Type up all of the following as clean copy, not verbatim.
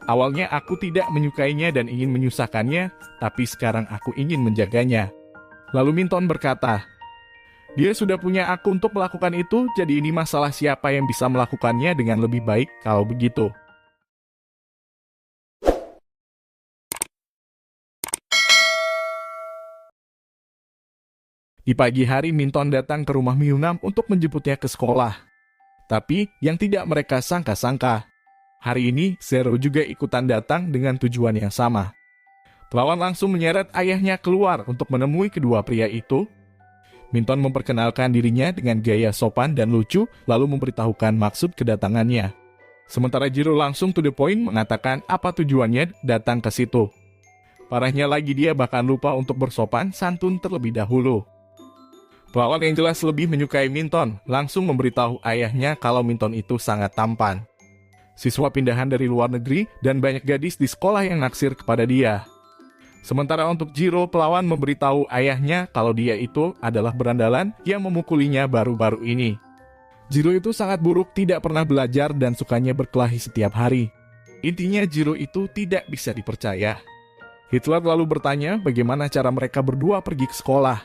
Awalnya aku tidak menyukainya dan ingin menyusahkannya, tapi sekarang aku ingin menjaganya. Lalu Minton berkata, dia sudah punya aku untuk melakukan itu, jadi ini masalah siapa yang bisa melakukannya dengan lebih baik kalau begitu. Di pagi hari Minton datang ke rumah Myunam untuk menjemputnya ke sekolah. Tapi yang tidak mereka sangka-sangka, hari ini Zero juga ikutan datang dengan tujuan yang sama. Pelawan langsung menyeret ayahnya keluar untuk menemui kedua pria itu. Minton memperkenalkan dirinya dengan gaya sopan dan lucu, lalu memberitahukan maksud kedatangannya. Sementara Jiro langsung to the point mengatakan apa tujuannya datang ke situ. Parahnya lagi dia bahkan lupa untuk bersopan santun terlebih dahulu. Pelawan yang jelas lebih menyukai Minton langsung memberitahu ayahnya kalau Minton itu sangat tampan. Siswa pindahan dari luar negeri dan banyak gadis di sekolah yang naksir kepada dia. Sementara untuk Jiro, pelawan memberitahu ayahnya kalau dia itu adalah berandalan yang memukulinya baru-baru ini. Jiro itu sangat buruk, tidak pernah belajar dan sukanya berkelahi setiap hari. Intinya Jiro itu tidak bisa dipercaya. Hitler lalu bertanya bagaimana cara mereka berdua pergi ke sekolah.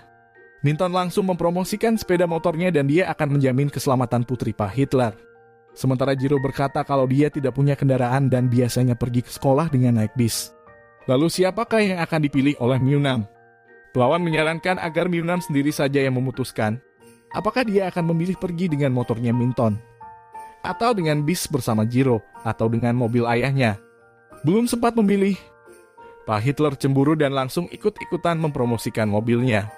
Minton langsung mempromosikan sepeda motornya dan dia akan menjamin keselamatan putri Pak Hitler. Sementara Jiro berkata kalau dia tidak punya kendaraan dan biasanya pergi ke sekolah dengan naik bis. Lalu siapakah yang akan dipilih oleh Myunam? Pelawan menyarankan agar Myunam sendiri saja yang memutuskan apakah dia akan memilih pergi dengan motornya Minton, atau dengan bis bersama Jiro, atau dengan mobil ayahnya. Belum sempat memilih, Pak Hitler cemburu dan langsung ikut-ikutan mempromosikan mobilnya.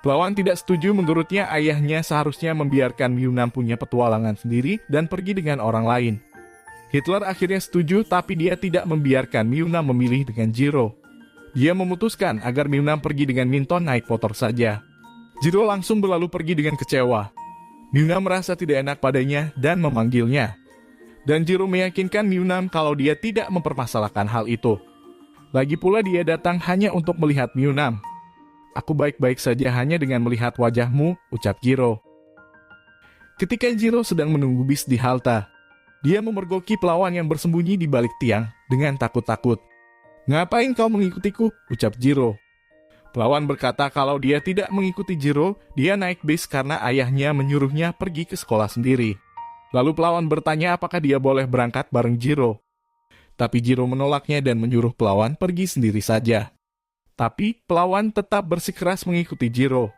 Pelawan tidak setuju, menurutnya ayahnya seharusnya membiarkan Myunam punya petualangan sendiri dan pergi dengan orang lain. Hitler akhirnya setuju, tapi dia tidak membiarkan Myunam memilih dengan Jiro. Dia memutuskan agar Myunam pergi dengan Minton naik motor saja. Jiro langsung berlalu pergi dengan kecewa. Myunam merasa tidak enak padanya dan memanggilnya. Dan Jiro meyakinkan Myunam kalau dia tidak mempermasalahkan hal itu. Lagi pula dia datang hanya untuk melihat Myunam. Aku baik-baik saja hanya dengan melihat wajahmu, ucap Jiro. Ketika Jiro sedang menunggu bis di halte, dia memergoki pelawan yang bersembunyi di balik tiang dengan takut-takut. Ngapain kau mengikutiku, ucap Jiro. Pelawan berkata kalau dia tidak mengikuti Jiro, dia naik bis karena ayahnya menyuruhnya pergi ke sekolah sendiri. Lalu pelawan bertanya apakah dia boleh berangkat bareng Jiro. Tapi Jiro menolaknya dan menyuruh pelawan pergi sendiri saja. Tapi pelawan tetap bersikeras mengikuti Jiro.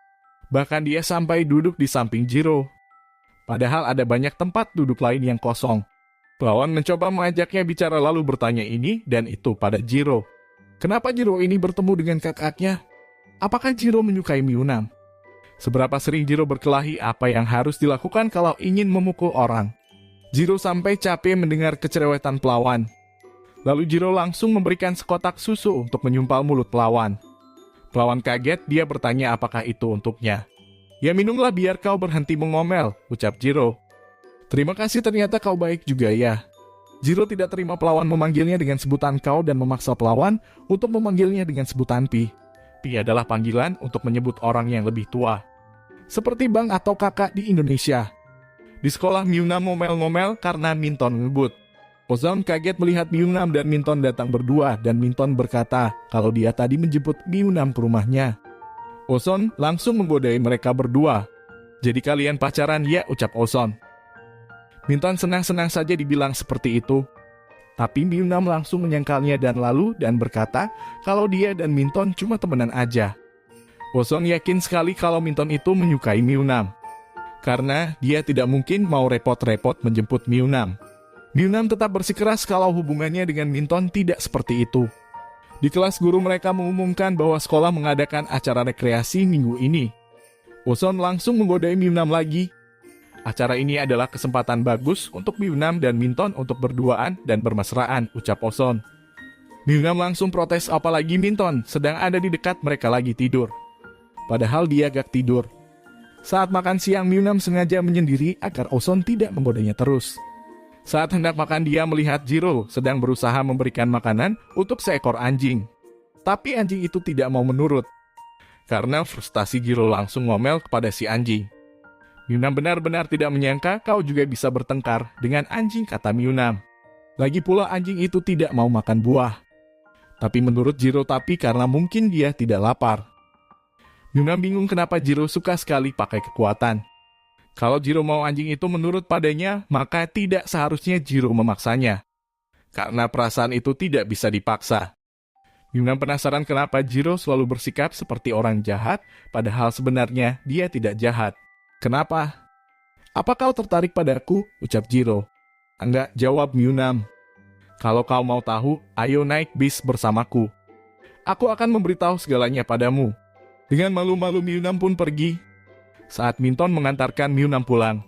Bahkan dia sampai duduk di samping Jiro. Padahal ada banyak tempat duduk lain yang kosong. Pelawan mencoba mengajaknya bicara lalu bertanya ini dan itu pada Jiro. Kenapa Jiro ini bertemu dengan kakaknya? Apakah Jiro menyukai Myunam? Seberapa sering Jiro berkelahi, apa yang harus dilakukan kalau ingin memukul orang? Jiro sampai capek mendengar kecerewetan pelawan. Lalu Jiro langsung memberikan sekotak susu untuk menyumpal mulut pelawan. Pelawan kaget, dia bertanya apakah itu untuknya. Ya minumlah biar kau berhenti mengomel, ucap Jiro. Terima kasih, ternyata kau baik juga ya. Jiro tidak terima pelawan memanggilnya dengan sebutan kau dan memaksa pelawan untuk memanggilnya dengan sebutan Pi. Pi adalah panggilan untuk menyebut orang yang lebih tua. Seperti bang atau kakak di Indonesia. Di sekolah Myunam ngomel-ngomel karena Minton ngebut. Ozon kaget melihat Myunam dan Minton datang berdua dan Minton berkata kalau dia tadi menjemput Myunam ke rumahnya. Ozon langsung menggodai mereka berdua. Jadi kalian pacaran ya, ucap Ozon. Minton senang-senang saja dibilang seperti itu. Tapi Myunam langsung menyangkalnya dan berkata kalau dia dan Minton cuma temenan aja. Ozon yakin sekali kalau Minton itu menyukai Myunam. Karena dia tidak mungkin mau repot-repot menjemput Myunam. Myunam tetap bersikeras kalau hubungannya dengan Minton tidak seperti itu. Di kelas guru mereka mengumumkan bahwa sekolah mengadakan acara rekreasi minggu ini. Ozon langsung menggodai Myunam lagi. Acara ini adalah kesempatan bagus untuk Myunam dan Minton untuk berduaan dan bermesraan, ucap Ozon. Myunam langsung protes apalagi Minton sedang ada di dekat mereka lagi tidur. Padahal dia gak tidur. Saat makan siang Myunam sengaja menyendiri agar Ozon tidak menggodanya terus. Saat hendak makan dia melihat Jiro sedang berusaha memberikan makanan untuk seekor anjing. Tapi anjing itu tidak mau menurut. Karena frustasi Jiro langsung ngomel kepada si anjing. Myunam benar-benar tidak menyangka kau juga bisa bertengkar dengan anjing, kata Myunam. Lagi pula anjing itu tidak mau makan buah. Tapi menurut Jiro karena mungkin dia tidak lapar. Myunam bingung kenapa Jiro suka sekali pakai kekuatan. Kalau Jiro mau anjing itu menurut padanya, maka tidak seharusnya Jiro memaksanya. Karena perasaan itu tidak bisa dipaksa. Myunam penasaran kenapa Jiro selalu bersikap seperti orang jahat, padahal sebenarnya dia tidak jahat. Kenapa? Apa kau tertarik padaku? Ucap Jiro. Enggak, jawab Myunam. Kalau kau mau tahu, ayo naik bis bersamaku. Aku akan memberitahu segalanya padamu. Dengan malu-malu Myunam pun pergi. Saat Minton mengantarkan Myunam pulang.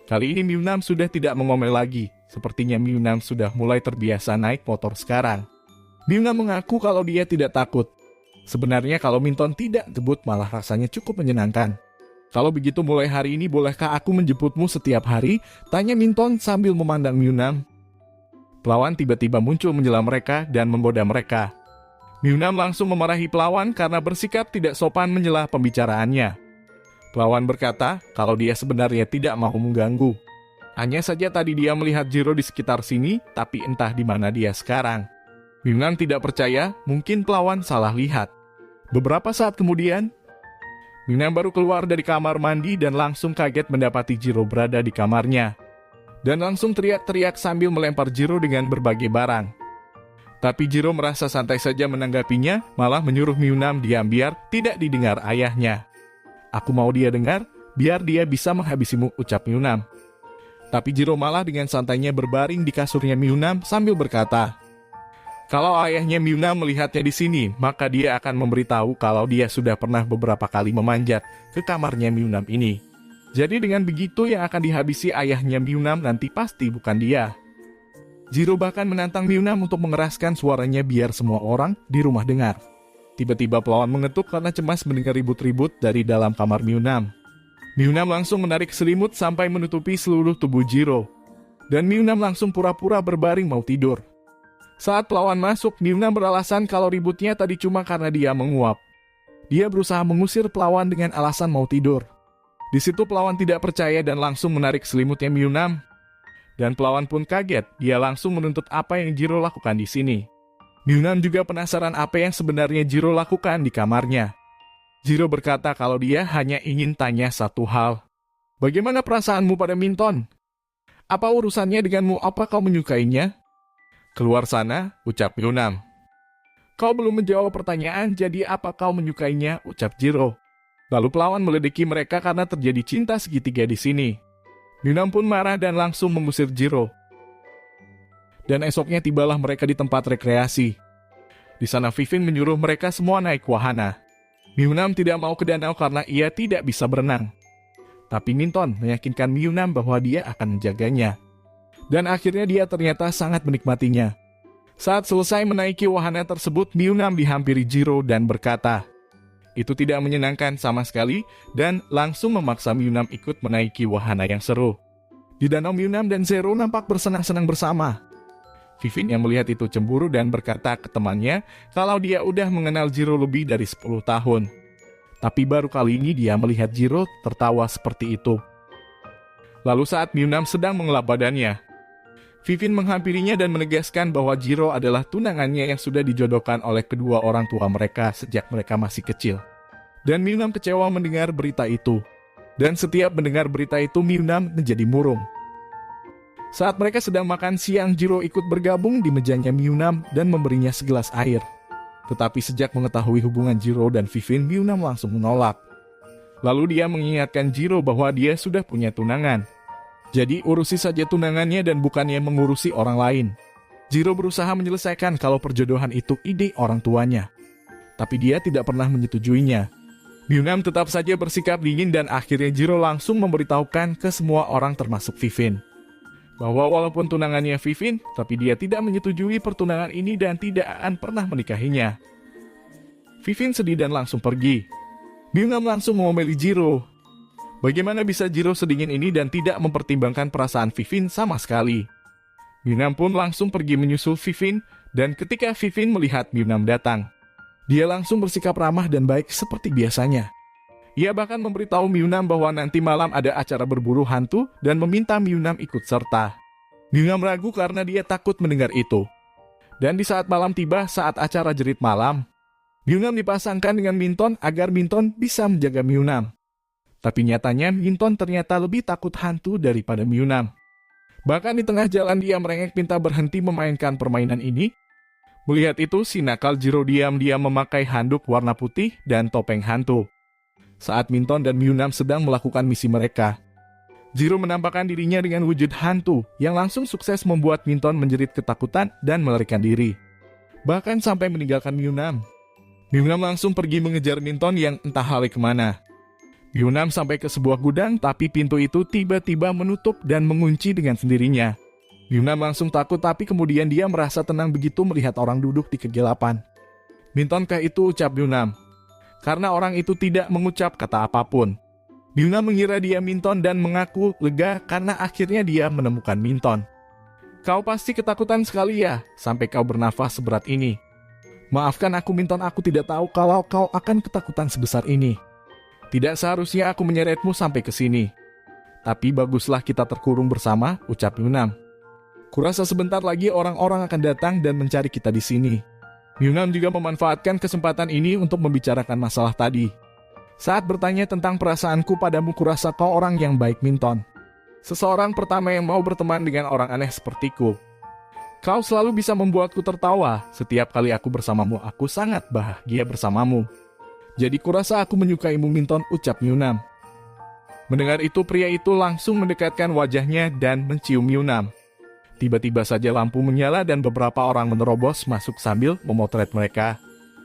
Kali ini Myunam sudah tidak mengomel lagi. Sepertinya Myunam sudah mulai terbiasa naik motor sekarang. Myunam mengaku kalau dia tidak takut. Sebenarnya kalau Minton tidak gebut malah rasanya cukup menyenangkan. Kalau begitu mulai hari ini bolehkah aku menjemputmu setiap hari? Tanya Minton sambil memandang Myunam. Pelawan tiba-tiba muncul menjela mereka dan menggoda mereka. Myunam langsung memarahi pelawan karena bersikap tidak sopan menjela pembicaraannya. Pelawan berkata kalau dia sebenarnya tidak mau mengganggu. Hanya saja tadi dia melihat Jiro di sekitar sini, tapi entah di mana dia sekarang. Myunam tidak percaya, mungkin pelawan salah lihat. Beberapa saat kemudian, Myunam baru keluar dari kamar mandi dan langsung kaget mendapati Jiro berada di kamarnya. Dan langsung teriak-teriak sambil melempar Jiro dengan berbagai barang. Tapi Jiro merasa santai saja menanggapinya, malah menyuruh Myunam diam biar tidak didengar ayahnya. Aku mau dia dengar, biar dia bisa menghabisimu, ucap Myunam. Tapi Jiro malah dengan santainya berbaring di kasurnya Myunam sambil berkata, kalau ayahnya Myunam melihatnya di sini, maka dia akan memberitahu kalau dia sudah pernah beberapa kali memanjat ke kamarnya Myunam ini. Jadi dengan begitu yang akan dihabisi ayahnya Myunam nanti pasti bukan dia. Jiro bahkan menantang Myunam untuk mengeraskan suaranya biar semua orang di rumah dengar. Tiba-tiba pelawan mengetuk karena cemas mendengar ribut-ribut dari dalam kamar Myunam. Myunam langsung menarik selimut sampai menutupi seluruh tubuh Jiro. Dan Myunam langsung pura-pura berbaring mau tidur. Saat pelawan masuk, Myunam beralasan kalau ributnya tadi cuma karena dia menguap. Dia berusaha mengusir pelawan dengan alasan mau tidur. Di situ pelawan tidak percaya dan langsung menarik selimutnya Myunam. Dan pelawan pun kaget, dia langsung menuntut apa yang Jiro lakukan di sini. Myunam juga penasaran apa yang sebenarnya Jiro lakukan di kamarnya. Jiro berkata kalau dia hanya ingin tanya satu hal. Bagaimana perasaanmu pada Minton? Apa urusannya denganmu? Apa kau menyukainya? Keluar sana, ucap Myunam. Kau belum menjawab pertanyaan, jadi apa kau menyukainya? Ucap Jiro. Lalu pelawan meledeki mereka karena terjadi cinta segitiga di sini. Myunam pun marah dan langsung mengusir Jiro. Dan esoknya tibalah mereka di tempat rekreasi. Di sana Vivin menyuruh mereka semua naik wahana. Myunam tidak mau ke danau karena ia tidak bisa berenang. Tapi Minton meyakinkan Myunam bahwa dia akan menjaganya. Dan akhirnya dia ternyata sangat menikmatinya. Saat selesai menaiki wahana tersebut, Myunam dihampiri Jiro dan berkata, itu tidak menyenangkan sama sekali dan langsung memaksa Myunam ikut menaiki wahana yang seru. Di danau Myunam dan Zero nampak bersenang-senang bersama. Vivin yang melihat itu cemburu dan berkata ke temannya kalau dia udah mengenal Jiro lebih dari 10 tahun. Tapi baru kali ini dia melihat Jiro tertawa seperti itu. Lalu saat Myunam sedang mengelap badannya, Vivin menghampirinya dan menegaskan bahwa Jiro adalah tunangannya yang sudah dijodohkan oleh kedua orang tua mereka sejak mereka masih kecil. Dan Myunam kecewa mendengar berita itu. Dan setiap mendengar berita itu, Myunam menjadi murung. Saat mereka sedang makan siang, Jiro ikut bergabung di mejanya Myunam dan memberinya segelas air. Tetapi sejak mengetahui hubungan Jiro dan Vivin, Myunam langsung menolak. Lalu dia mengingatkan Jiro bahwa dia sudah punya tunangan. Jadi urusi saja tunangannya dan bukannya mengurusi orang lain. Jiro berusaha menyelesaikan kalau perjodohan itu ide orang tuanya. Tapi dia tidak pernah menyetujuinya. Myunam tetap saja bersikap dingin dan akhirnya Jiro langsung memberitahukan ke semua orang termasuk Vivin. Bahwa walaupun tunangannya Vivin, tapi dia tidak menyetujui pertunangan ini dan tidak akan pernah menikahinya. Vivin sedih dan langsung pergi. Myunam langsung mengomeli Jiro. Bagaimana bisa Jiro sedingin ini dan tidak mempertimbangkan perasaan Vivin sama sekali? Myunam pun langsung pergi menyusul Vivin, dan ketika Vivin melihat Myunam datang, dia langsung bersikap ramah dan baik seperti biasanya. Ia bahkan memberitahu Myunam bahwa nanti malam ada acara berburu hantu dan meminta Myunam ikut serta. Myunam ragu karena dia takut mendengar itu. Dan di saat malam tiba saat acara jerit malam, Myunam dipasangkan dengan Minton agar Minton bisa menjaga Myunam. Tapi nyatanya Minton ternyata lebih takut hantu daripada Myunam. Bahkan di tengah jalan dia merengek minta berhenti memainkan permainan ini. Melihat itu si nakal Jiro diam-diam memakai handuk warna putih dan topeng hantu. Saat Minton dan Myunam sedang melakukan misi mereka, Jiro menampakkan dirinya dengan wujud hantu yang langsung sukses membuat Minton menjerit ketakutan dan melarikan diri. Bahkan sampai meninggalkan Myunam. Myunam langsung pergi mengejar Minton yang entah lari kemana. Myunam sampai ke sebuah gudang tapi pintu itu tiba-tiba menutup dan mengunci dengan sendirinya. Myunam langsung takut tapi kemudian dia merasa tenang begitu melihat orang duduk di kegelapan. Mintonkah itu, ucap Myunam. Karena orang itu tidak mengucap kata apapun. Myunam mengira dia Minton dan mengaku lega karena akhirnya dia menemukan Minton. Kau pasti ketakutan sekali ya, sampai kau bernafas seberat ini. Maafkan aku Minton, aku tidak tahu kalau kau akan ketakutan sebesar ini. Tidak seharusnya aku menyeretmu sampai ke sini. Tapi baguslah kita terkurung bersama, ucap Myunam. Kurasa sebentar lagi orang-orang akan datang dan mencari kita di sini. Myunam juga memanfaatkan kesempatan ini untuk membicarakan masalah tadi. Saat bertanya tentang perasaanku padamu, kurasa kau orang yang baik Minton. Seseorang pertama yang mau berteman dengan orang aneh sepertiku. Kau selalu bisa membuatku tertawa. Setiap kali aku bersamamu, aku sangat bahagia bersamamu. Jadi kurasa aku menyukaimu Minton, ucap Myunam. Mendengar itu pria itu langsung mendekatkan wajahnya dan mencium Myunam. Tiba-tiba saja lampu menyala dan beberapa orang menerobos masuk sambil memotret mereka.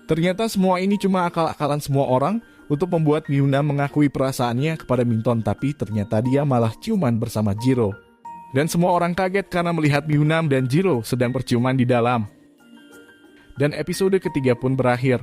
Ternyata semua ini cuma akal-akalan semua orang untuk membuat Myunam mengakui perasaannya kepada Minton, tapi ternyata dia malah ciuman bersama Jiro. Dan semua orang kaget karena melihat Myunam dan Jiro sedang berciuman di dalam. Dan episode ketiga pun berakhir.